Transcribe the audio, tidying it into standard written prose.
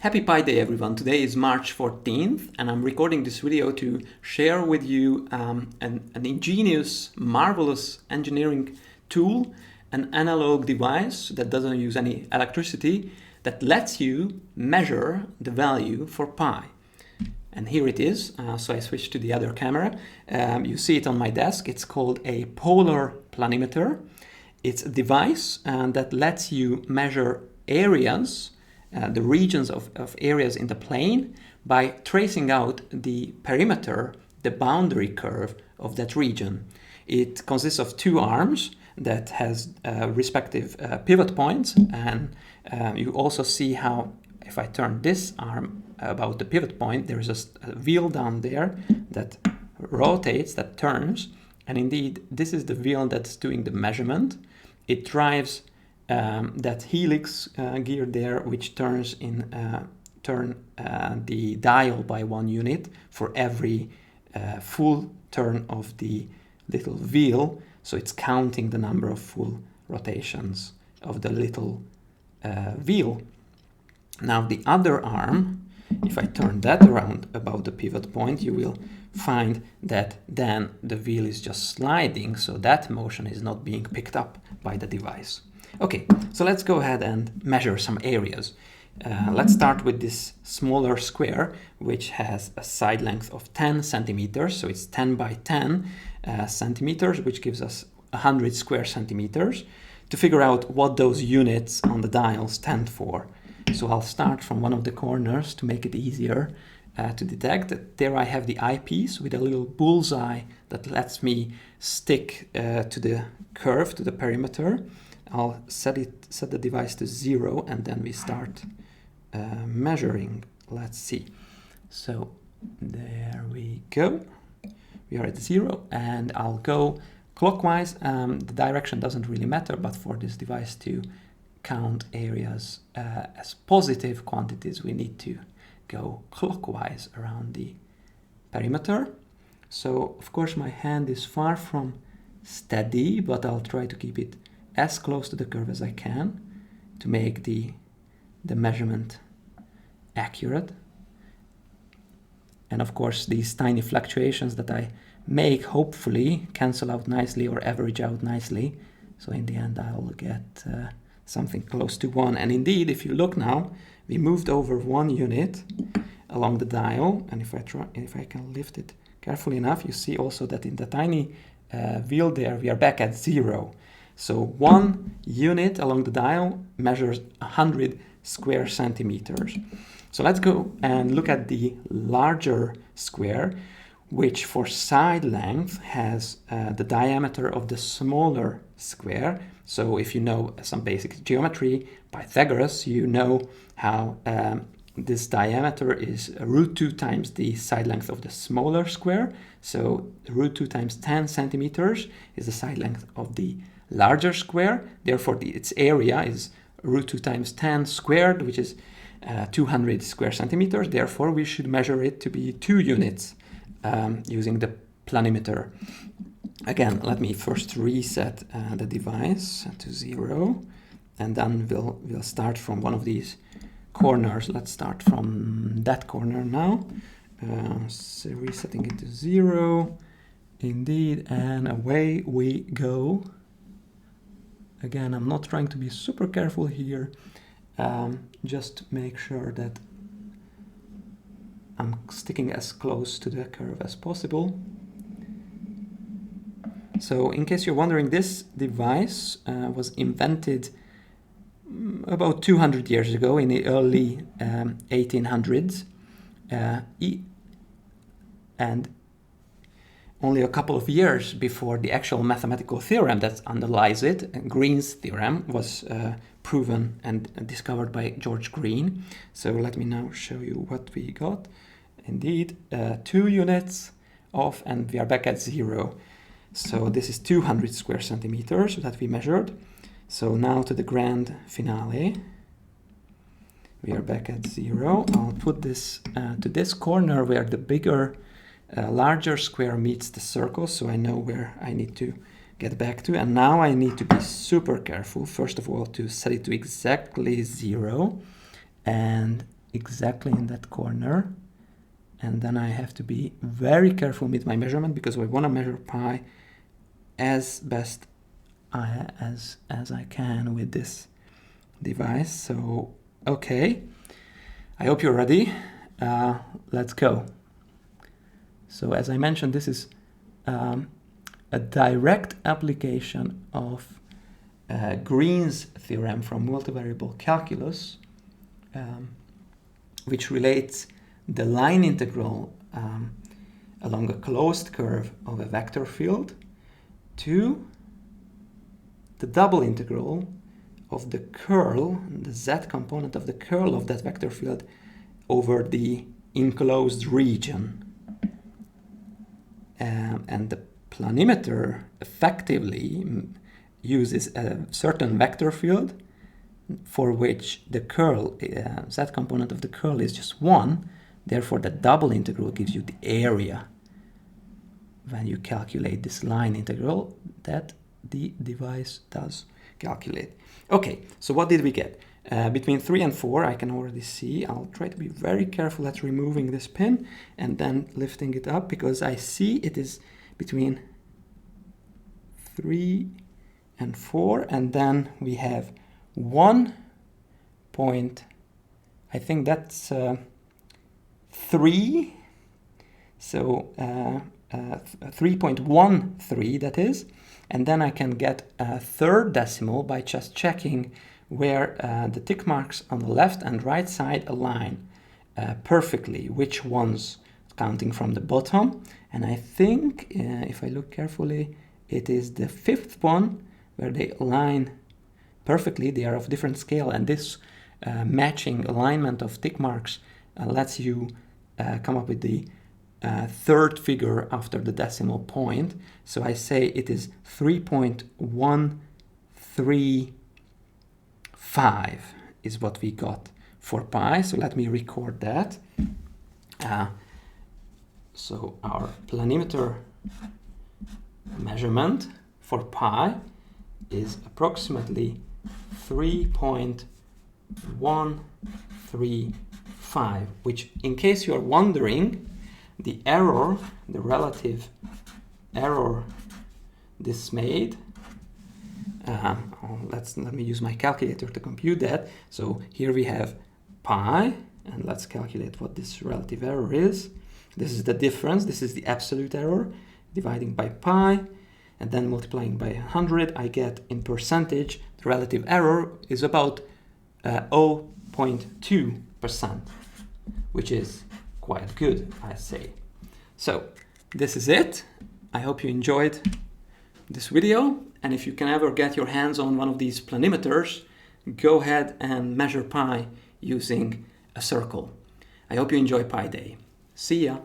Happy Pi Day, everyone. Today is March 14th, and I'm recording this video to share with you an ingenious, marvelous engineering tool, an analog device that doesn't use any electricity, that lets you measure the value for pi. And here it is. So I switch to the other camera. You see it on my desk. It's called a polar planimeter. It's a device that lets you measure areas, the regions of areas in the plane, by tracing out the perimeter, the boundary curve of that region. It consists of two arms that has respective pivot points, and you also see how, if I turn this arm about the pivot point, there is a wheel down there that rotates, that turns, and indeed this is the wheel that's doing the measurement. It drives that helix gear there, which turns the dial by 1 unit for every full turn of the little wheel. So it's counting the number of full rotations of the little wheel. Now the other arm, if I turn that around about the pivot point, you will find that then the wheel is just sliding, so that motion is not being picked up by the device. Okay, so let's go ahead and measure some areas. Let's start with this smaller square, which has a side length of 10 centimeters, so it's 10 by 10 centimeters, which gives us 100 square centimeters, to figure out what those units on the dial stand for. So I'll start from one of the corners to make it easier to detect. There I have the eyepiece with a little bullseye that lets me stick to the curve, to the perimeter. I'll set the device to 0, and then we start measuring. Let's see. So there we go. We are at 0, and I'll go clockwise. The direction doesn't really matter, but for this device to count areas as positive quantities, we need to go clockwise around the perimeter. So of course my hand is far from steady, but I'll try to keep it as close to the curve as I can to make the measurement accurate. And of course these tiny fluctuations that I make hopefully cancel out nicely or average out nicely. So in the end I'll get something close to 1. And indeed, if you look now, we moved over 1 unit along the dial, and if I can lift it carefully enough, you see also that in the tiny wheel there, we are back at 0. So 1 unit along the dial measures 100 square centimeters. So let's go and look at the larger square, which for side length has the diameter of the smaller square. So if you know some basic geometry, Pythagoras, you know how this diameter is root 2 times the side length of the smaller square. So root 2 times 10 centimeters is the side length of the larger square. Therefore, its area is root 2 times 10 squared, which is 200 square centimeters. Therefore, we should measure it to be 2 units using the planimeter. Again, let me first reset the device to 0, and then we'll start from one of these corners. Let's start from that corner now. So resetting it to 0, indeed, and away we go. Again, I'm not trying to be super careful here, just make sure that I'm sticking as close to the curve as possible. So in case you're wondering, this device was invented about 200 years ago in the early 1800s, and only a couple of years before the actual mathematical theorem that underlies it, Green's theorem, was proven and discovered by George Green. So let me now show you what we got. Indeed, 2 units off, and we are back at 0. So this is 200 square centimeters that we measured. So now to the grand finale. We are back at 0. I'll put this to this corner where the bigger, larger square meets the circle, so I know where I need to get back to. And now I need to be super careful, first of all, to set it to exactly 0. And exactly in that corner. And then I have to be very careful with my measurement because I want to measure pi as best as I can with this device. So, okay, I hope you're ready. Let's go. So as I mentioned, this is a direct application of Green's theorem from multivariable calculus, which relates the line integral along a closed curve of a vector field to the double integral of the curl, the z component of the curl of that vector field over the enclosed region. And the planimeter effectively uses a certain vector field for which the curl, z component of the curl is just 1. Therefore, the double integral gives you the area when you calculate this line integral that the device does calculate. Okay, so what did we get? Between 3 and 4, I can already see. I'll try to be very careful at removing this pin and then lifting it up because I see it is between 3 and 4, and then we have 1 point, I think that's 3, so 3.13 that is, and then I can get a third decimal by just checking where the tick marks on the left and right side align perfectly, which ones, counting from the bottom. And I think, if I look carefully, it is the 5th one where they align perfectly. They are of different scale, and this matching alignment of tick marks lets you come up with the third figure after the decimal point. So I say it is 3.135 is what we got for pi. So let me record that. So our planimeter measurement for pi is approximately 3.135, which, in case you are wondering, the error, the relative error this made, let me use my calculator to compute that. So here we have pi, and let's calculate what this relative error is. This is the difference, this is the absolute error, dividing by pi, and then multiplying by 100, I get in percentage, the relative error is about 0.2%, which is quite good, I say. So this is it. I hope you enjoyed this video, and if you can ever get your hands on one of these planimeters, go ahead and measure pi using a circle. I hope you enjoy Pi Day. See ya!